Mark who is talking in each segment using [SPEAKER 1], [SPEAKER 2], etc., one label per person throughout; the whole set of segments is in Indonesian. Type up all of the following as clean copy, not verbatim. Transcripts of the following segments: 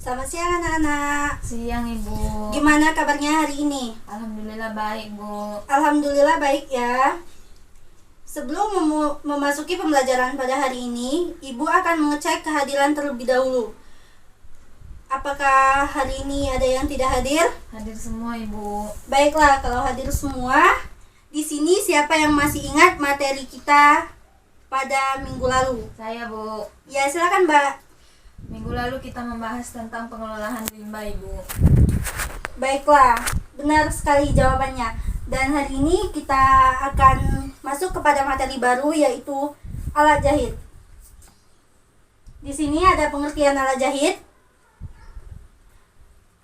[SPEAKER 1] Selamat siang anak-anak.
[SPEAKER 2] Siang Ibu.
[SPEAKER 1] Gimana kabarnya hari ini?
[SPEAKER 2] Alhamdulillah baik Bu.
[SPEAKER 1] Alhamdulillah baik ya. Sebelum memasuki pembelajaran pada hari ini, Ibu akan mengecek kehadiran terlebih dahulu. Apakah hari ini ada yang tidak hadir?
[SPEAKER 2] Hadir semua Ibu.
[SPEAKER 1] Baiklah, kalau hadir semua, di sini siapa yang masih ingat materi kita pada minggu lalu?
[SPEAKER 2] Saya Bu.
[SPEAKER 1] Ya, silakan Mbak.
[SPEAKER 2] Minggu lalu kita membahas tentang pengelolaan limbah Ibu.
[SPEAKER 1] Baiklah, benar sekali jawabannya. Dan hari ini kita akan masuk kepada materi baru, yaitu alat jahit. Di sini ada pengertian alat jahit.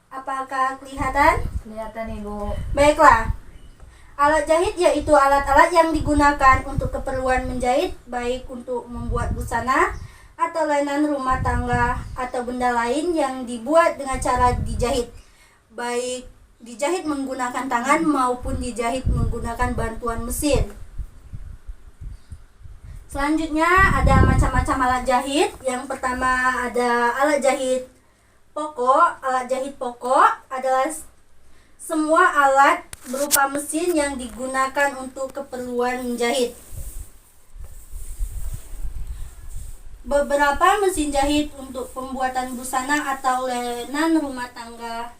[SPEAKER 1] Apakah kelihatan?
[SPEAKER 2] Kelihatan Ibu.
[SPEAKER 1] Baiklah. Alat jahit yaitu alat-alat yang digunakan untuk keperluan menjahit, baik untuk membuat busana atau lainan rumah tangga atau benda lain yang dibuat dengan cara dijahit, baik dijahit menggunakan tangan maupun dijahit menggunakan bantuan mesin. Selanjutnya ada macam-macam alat jahit. Yang pertama ada alat jahit pokok. Alat jahit pokok adalah semua alat berupa mesin yang digunakan untuk keperluan menjahit. Beberapa mesin jahit untuk pembuatan busana atau lainan rumah tangga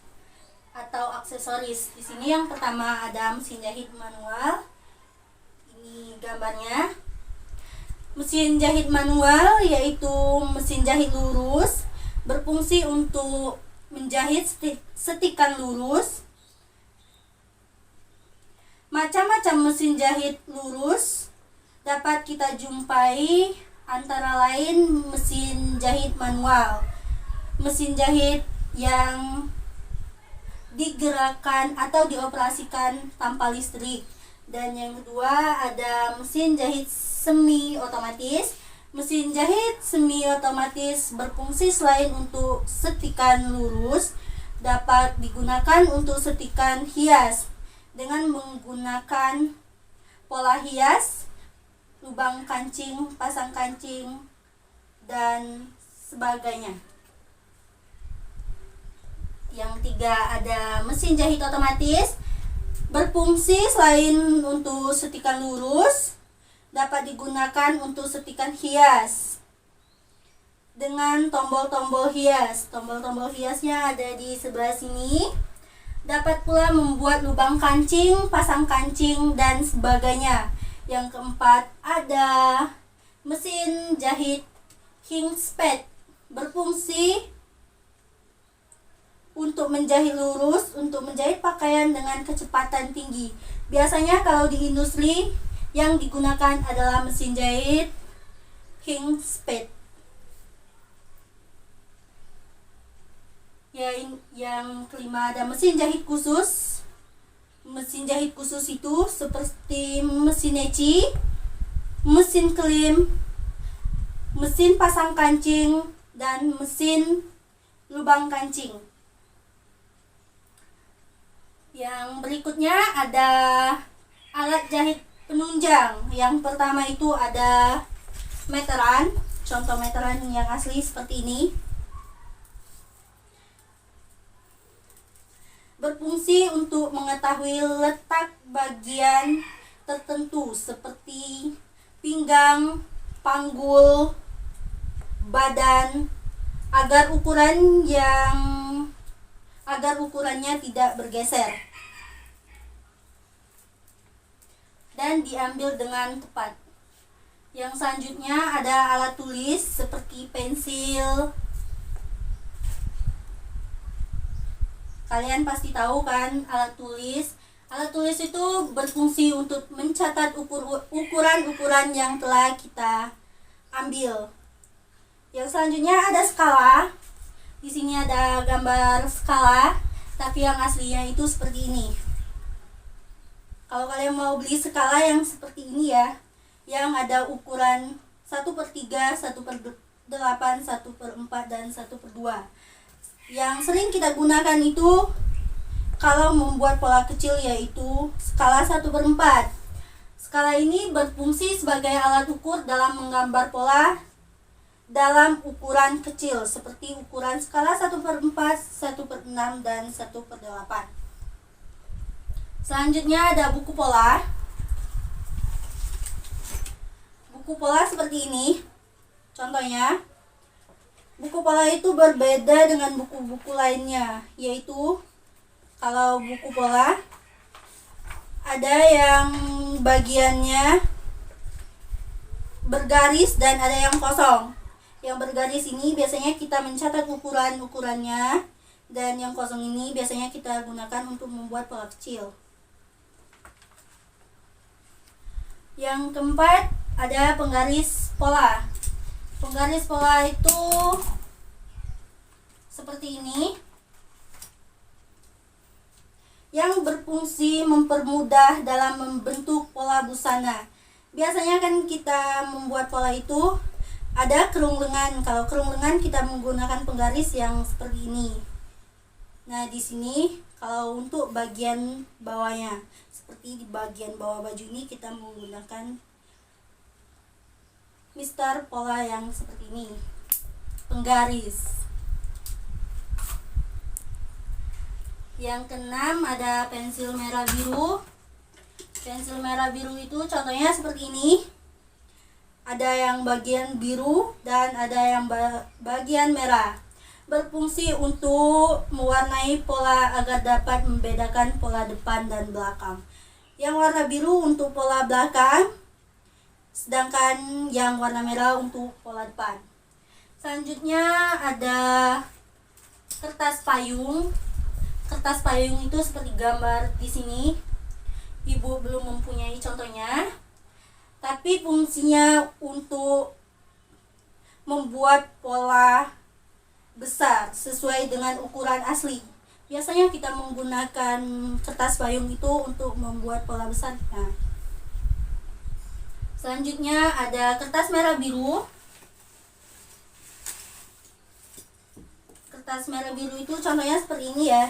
[SPEAKER 1] atau aksesoris. Di sini yang pertama ada mesin jahit manual. Ini gambarnya. Mesin jahit manual yaitu mesin jahit lurus, berfungsi untuk menjahit setikan lurus. Macam-macam mesin jahit lurus dapat kita jumpai, antara lain mesin jahit manual, mesin jahit yang digerakkan atau dioperasikan tanpa listrik. Dan yang kedua ada mesin jahit semi otomatis. Mesin jahit semi otomatis berfungsi selain untuk setikan lurus, dapat digunakan untuk setikan hias dengan menggunakan pola hias, lubang kancing, pasang kancing, dan sebagainya. Yang tiga ada mesin jahit otomatis, berfungsi selain untuk setikan lurus, dapat digunakan untuk setikan hias dengan tombol-tombol hias. Tombol-tombol hiasnya ada di sebelah sini. Dapat pula membuat lubang kancing, pasang kancing, dan sebagainya. Yang keempat ada mesin jahit Kingspad, berfungsi untuk menjahit lurus, untuk menjahit pakaian dengan kecepatan tinggi. Biasanya kalau di industri yang digunakan adalah mesin jahit Kingspad. Yang kelima ada mesin jahit khusus. Mesin jahit khusus itu seperti mesin eci, mesin klim, mesin pasang kancing, dan mesin lubang kancing. Yang berikutnya ada alat jahit penunjang. Yang pertama itu ada meteran. Contoh meteran yang asli seperti ini. Berfungsi untuk mengetahui letak bagian tertentu seperti pinggang, panggul, badan, agar ukurannya tidak bergeser dan diambil dengan tepat. Yang selanjutnya ada alat tulis seperti pensil. Kalian pasti tahu kan alat tulis. Alat tulis itu berfungsi untuk mencatat ukuran-ukuran yang telah kita ambil. Yang selanjutnya ada skala. Di sini ada gambar skala, tapi yang aslinya itu seperti ini. Kalau kalian mau beli skala yang seperti ini ya, yang ada ukuran 1/3, 1/8, 1/4, dan 1/2. Yang sering kita gunakan itu kalau membuat pola kecil yaitu skala 1/4. Skala ini berfungsi sebagai alat ukur dalam menggambar pola dalam ukuran kecil seperti ukuran skala 1/4, 1/6, dan 1/8. Selanjutnya ada buku pola. Buku pola seperti ini. Contohnya, buku pola itu berbeda dengan buku-buku lainnya, yaitu kalau buku pola ada yang bagiannya bergaris dan ada yang kosong. Yang bergaris ini biasanya kita mencatat ukurannya, dan yang kosong ini biasanya kita gunakan untuk membuat pola kecil. Yang keempat ada penggaris pola. Penggaris pola itu seperti ini, yang berfungsi mempermudah dalam membentuk pola busana. Biasanya kan kita membuat pola itu ada kerung lengan. Kalau kerung lengan kita menggunakan penggaris yang seperti ini. Nah, di sini kalau untuk bagian bawahnya, seperti di bagian bawah baju ini kita menggunakan mistar pola yang seperti ini, penggaris. Yang keenam ada pensil merah biru. Pensil merah biru itu contohnya seperti ini. Ada yang bagian biru dan ada yang bagian merah. Berfungsi untuk mewarnai pola agar dapat membedakan pola depan dan belakang. Yang warna biru untuk pola belakang, sedangkan yang warna merah untuk pola depan. Selanjutnya ada kertas payung. Kertas payung itu seperti gambar di sini. Ibu belum mempunyai contohnya, tapi fungsinya untuk membuat pola besar sesuai dengan ukuran asli. Biasanya kita menggunakan kertas payung itu untuk membuat pola besar. Nah, selanjutnya ada kertas merah biru. Kertas merah biru itu contohnya seperti ini ya.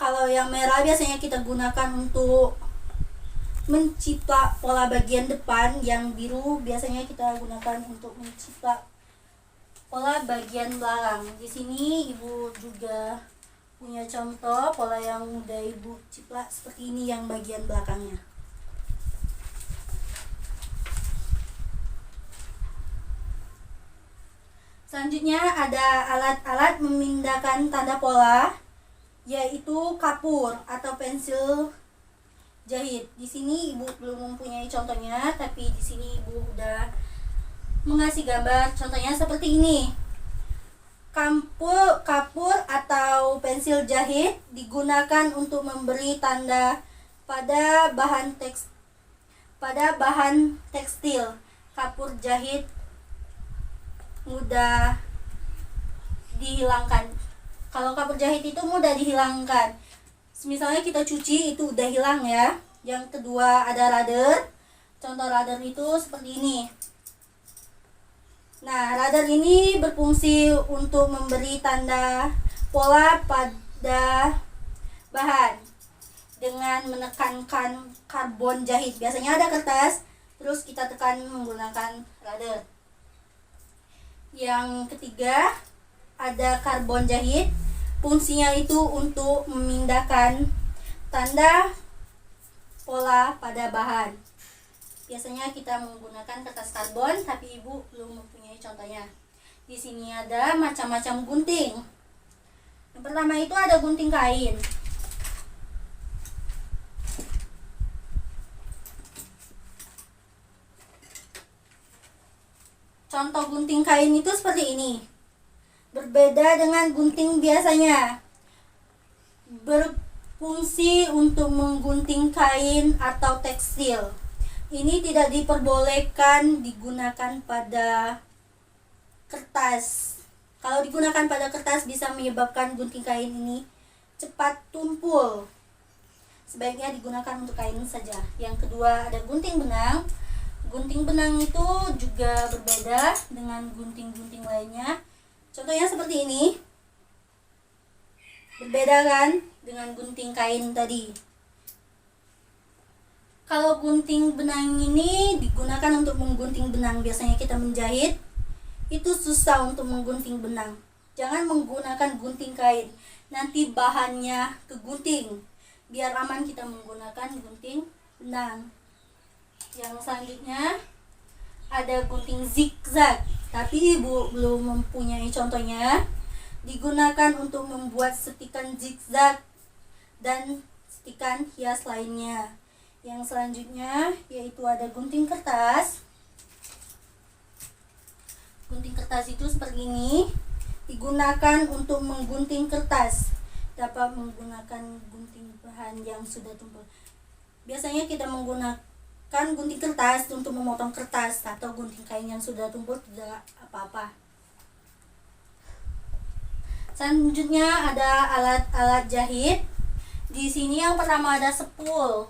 [SPEAKER 1] Kalau yang merah biasanya kita gunakan untuk mencipta pola bagian depan, yang biru biasanya kita gunakan untuk mencipta pola bagian belakang. Di sini ibu juga punya contoh pola yang udah ibu cipta seperti ini yang bagian belakangnya. Selanjutnya ada alat-alat memindahkan tanda pola, yaitu kapur atau pensil jahit. Di sini ibu belum mempunyai contohnya, tapi di sini ibu udah mengasih gambar contohnya seperti ini. Kapur atau pensil jahit digunakan untuk memberi tanda pada bahan tekstil. Kapur jahit mudah dihilangkan. Kalau kapur jahit itu mudah dihilangkan. Misalnya kita cuci itu udah hilang ya. Yang kedua ada radar. Contoh radar itu seperti ini. Nah, radar ini berfungsi untuk memberi tanda pola pada bahan dengan menekankan karbon jahit. Biasanya ada kertas, terus kita tekan menggunakan radar. Yang ketiga ada karbon jahit. Fungsinya itu untuk memindahkan tanda pola pada bahan. Biasanya kita menggunakan kertas karbon, tapi ibu belum mempunyai contohnya. Di sini ada macam-macam gunting. Yang pertama itu ada gunting kain. Contoh gunting kain itu seperti ini. Berbeda dengan gunting biasanya. Berfungsi untuk menggunting kain atau tekstil. Ini tidak diperbolehkan digunakan pada kertas. Kalau digunakan pada kertas bisa menyebabkan gunting kain ini cepat tumpul. Sebaiknya digunakan untuk kain saja. Yang kedua ada gunting benang. Gunting benang itu juga berbeda dengan gunting-gunting lainnya. Contohnya seperti ini. Berbeda kan dengan gunting kain tadi. Kalau gunting benang ini digunakan untuk menggunting benang. Biasanya kita menjahit itu susah untuk menggunting benang. Jangan menggunakan gunting kain, nanti bahannya kegunting. Biar aman kita menggunakan gunting benang. Yang selanjutnya ada gunting zigzag, tapi ibu belum mempunyai contohnya. Digunakan untuk membuat setikan zigzag dan setikan hias lainnya. Yang selanjutnya yaitu ada gunting kertas. Gunting kertas itu seperti ini, digunakan untuk menggunting kertas. Dapat menggunakan gunting bahan yang sudah tumpul. Biasanya kita menggunakan gunting kertas untuk memotong kertas, atau gunting kain yang sudah tumpul tidak apa-apa. Selanjutnya ada alat-alat jahit. Di sini yang pertama ada sepul.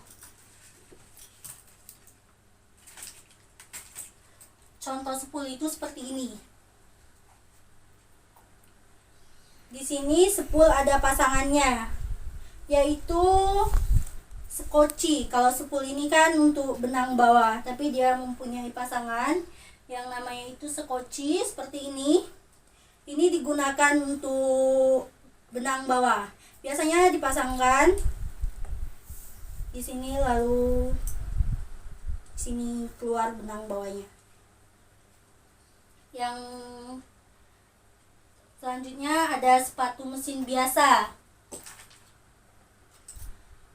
[SPEAKER 1] Contoh sepul itu seperti ini. Di sini sepul ada pasangannya, yaitu skoci. Kalau sepul ini kan untuk benang bawah, tapi dia mempunyai pasangan yang namanya itu skoci seperti ini. Ini digunakan untuk benang bawah. Biasanya dipasangkan di sini, lalu sini keluar benang bawahnya. Yang selanjutnya ada sepatu mesin biasa.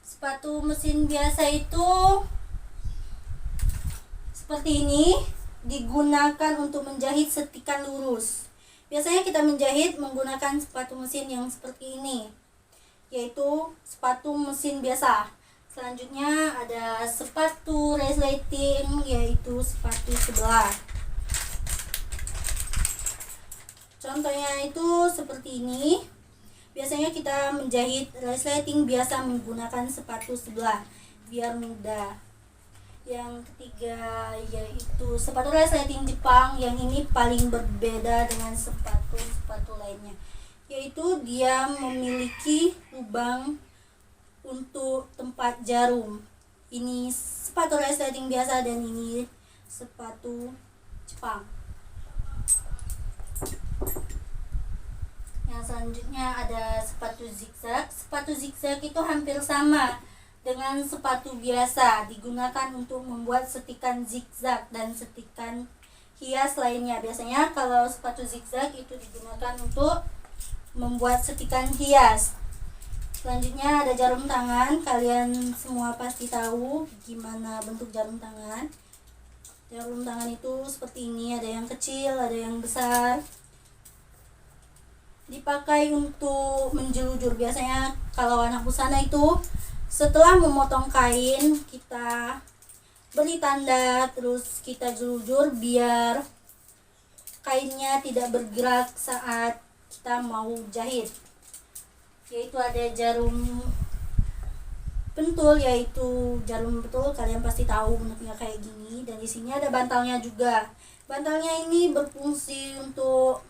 [SPEAKER 1] Sepatu mesin biasa itu seperti ini, digunakan untuk menjahit setikan lurus. Biasanya kita menjahit menggunakan sepatu mesin yang seperti ini, yaitu sepatu mesin biasa. Selanjutnya ada sepatu resleting, yaitu sepatu sebelah. Contohnya itu seperti ini. Biasanya kita menjahit resleting biasa menggunakan sepatu sebelah biar mudah. Yang ketiga yaitu sepatu resleting Jepang. Yang ini paling berbeda dengan sepatu-sepatu lainnya, yaitu dia memiliki lubang untuk tempat jarum. Ini sepatu resleting biasa dan ini sepatu Jepang. Yang selanjutnya ada sepatu zigzag. Sepatu zigzag itu hampir sama dengan sepatu biasa, digunakan untuk membuat setikan zigzag dan setikan hias lainnya. Biasanya kalau sepatu zigzag itu digunakan untuk membuat setikan hias. Selanjutnya ada jarum tangan. Kalian semua pasti tahu gimana bentuk jarum tangan. Jarum tangan itu seperti ini, ada yang kecil, ada yang besar. Dipakai untuk menjelujur. Biasanya kalau anak busana itu setelah memotong kain, kita beri tanda, terus kita jelujur biar kainnya tidak bergerak saat kita mau jahit. Yaitu ada jarum pentul, yaitu jarum pentul kalian pasti tahu bentuknya kayak gini, dan di sini ada bantalnya juga. Bantalnya ini berfungsi untuk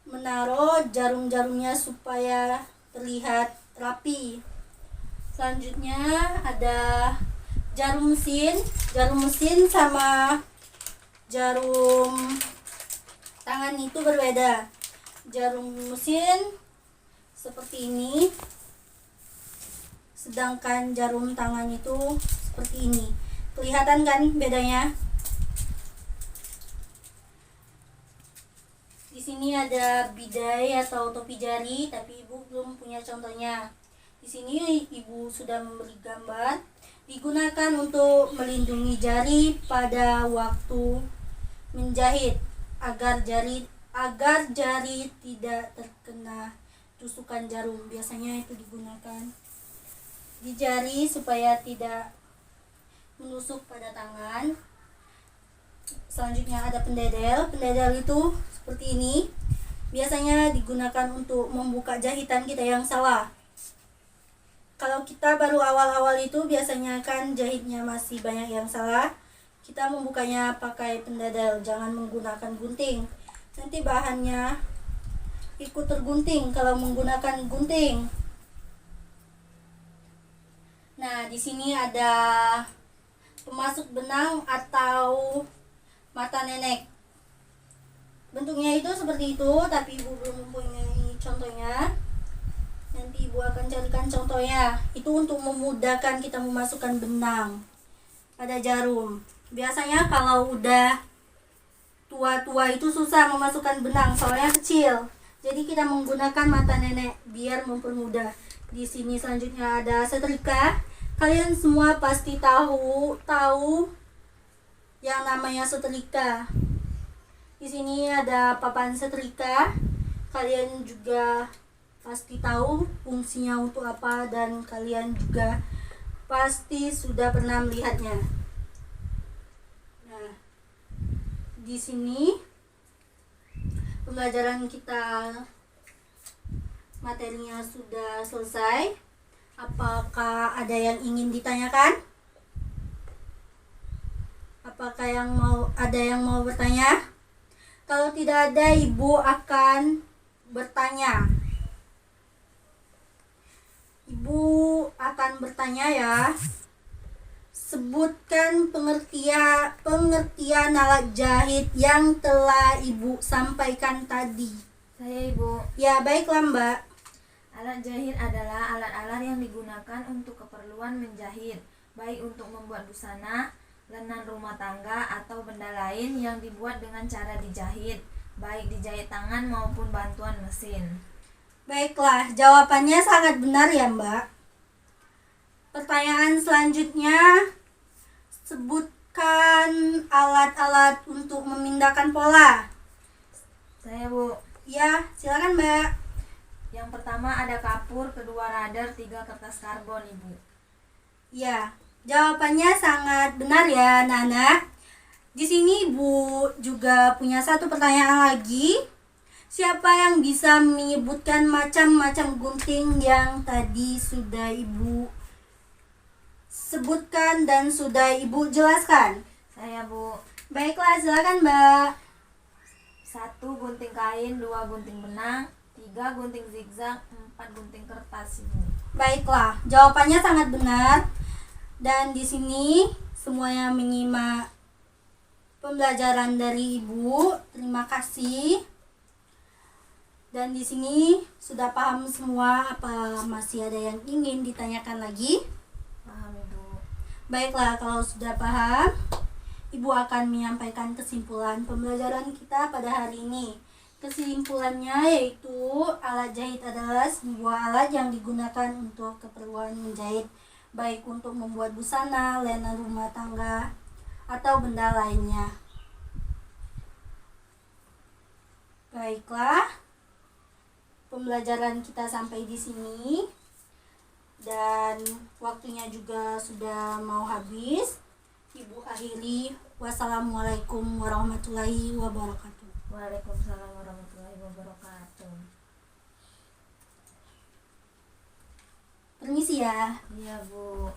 [SPEAKER 1] menaruh jarum-jarumnya supaya terlihat rapi. Selanjutnya ada jarum mesin. Jarum mesin sama jarum tangan itu berbeda. Jarum mesin seperti ini, sedangkan jarum tangan itu seperti ini. Kelihatan kan bedanya? Di sini ada bidai atau topi jari, tapi ibu belum punya contohnya. Di sini ibu sudah memberi gambar. Digunakan untuk melindungi jari pada waktu menjahit agar jari tidak terkena tusukan jarum. Biasanya itu digunakan di jari supaya tidak menusuk pada tangan. Selanjutnya ada pendedel. Pendedel itu seperti ini. Biasanya digunakan untuk membuka jahitan kita yang salah. Kalau kita baru awal-awal itu biasanya kan jahitnya masih banyak yang salah. Kita membukanya pakai pendedel, jangan menggunakan gunting. Nanti bahannya ikut tergunting kalau menggunakan gunting. Nah, di sini ada pemasuk benang atau mata nenek. Bentuknya itu seperti itu, tapi ibu belum mempunyai contohnya. Nanti ibu akan carikan contohnya. Itu untuk memudahkan kita memasukkan benang pada jarum. Biasanya kalau udah tua-tua itu susah memasukkan benang, soalnya kecil. Jadi kita menggunakan mata nenek biar mempermudah. Di sini selanjutnya ada setrika. Kalian semua pasti tahu yang namanya setrika. Di sini ada papan setrika. Kalian juga pasti tahu fungsinya untuk apa dan kalian juga pasti sudah pernah melihatnya. Nah, di sini pembelajaran kita materinya sudah selesai. Apakah ada yang ingin ditanyakan? Apakah ada yang mau bertanya? Kalau tidak ada, ibu akan bertanya. Ibu akan bertanya ya. Sebutkan pengertian alat jahit yang telah ibu sampaikan tadi.
[SPEAKER 2] Saya ibu.
[SPEAKER 1] Ya, baiklah mbak.
[SPEAKER 2] Alat jahit adalah alat-alat yang digunakan untuk keperluan menjahit, baik untuk membuat busana, lenan rumah tangga, atau benda lain yang dibuat dengan cara dijahit, baik dijahit tangan maupun bantuan mesin.
[SPEAKER 1] Baiklah, jawabannya sangat benar ya mbak. Pertanyaan selanjutnya, sebutkan alat-alat untuk memindahkan pola.
[SPEAKER 2] Saya bu.
[SPEAKER 1] Ya, silakan mbak.
[SPEAKER 2] Yang pertama ada kapur, kedua radar, 3 kertas karbon ibu.
[SPEAKER 1] Ya, jawabannya sangat benar ya Nana. Di sini ibu juga punya satu pertanyaan lagi. Siapa yang bisa menyebutkan macam-macam gunting yang tadi sudah ibu sebutkan dan sudah ibu jelaskan?
[SPEAKER 2] Saya bu.
[SPEAKER 1] Baiklah, silakan mbak.
[SPEAKER 2] 1 gunting kain, 2 gunting benang, 3 gunting zigzag, 4 gunting kertas ibu.
[SPEAKER 1] Baiklah, jawabannya sangat benar. Dan di sini semuanya menyimak pembelajaran dari ibu. Terima kasih. Dan di sini sudah paham semua, apa masih ada yang ingin ditanyakan lagi?
[SPEAKER 2] Paham ibu.
[SPEAKER 1] Baiklah, kalau sudah paham, ibu akan menyampaikan kesimpulan pembelajaran kita pada hari ini. Kesimpulannya yaitu alat jahit adalah sebuah alat yang digunakan untuk keperluan menjahit, baik untuk membuat busana, lenan rumah tangga, atau benda lainnya. Baiklah, pembelajaran kita sampai di sini dan waktunya juga sudah mau habis. Ibu akhiri, wassalamualaikum warahmatullahi wabarakatuh.
[SPEAKER 2] Waalaikumsalam warahmatullahi wabarakatuh.
[SPEAKER 1] Permisi ya.
[SPEAKER 2] Iya bu.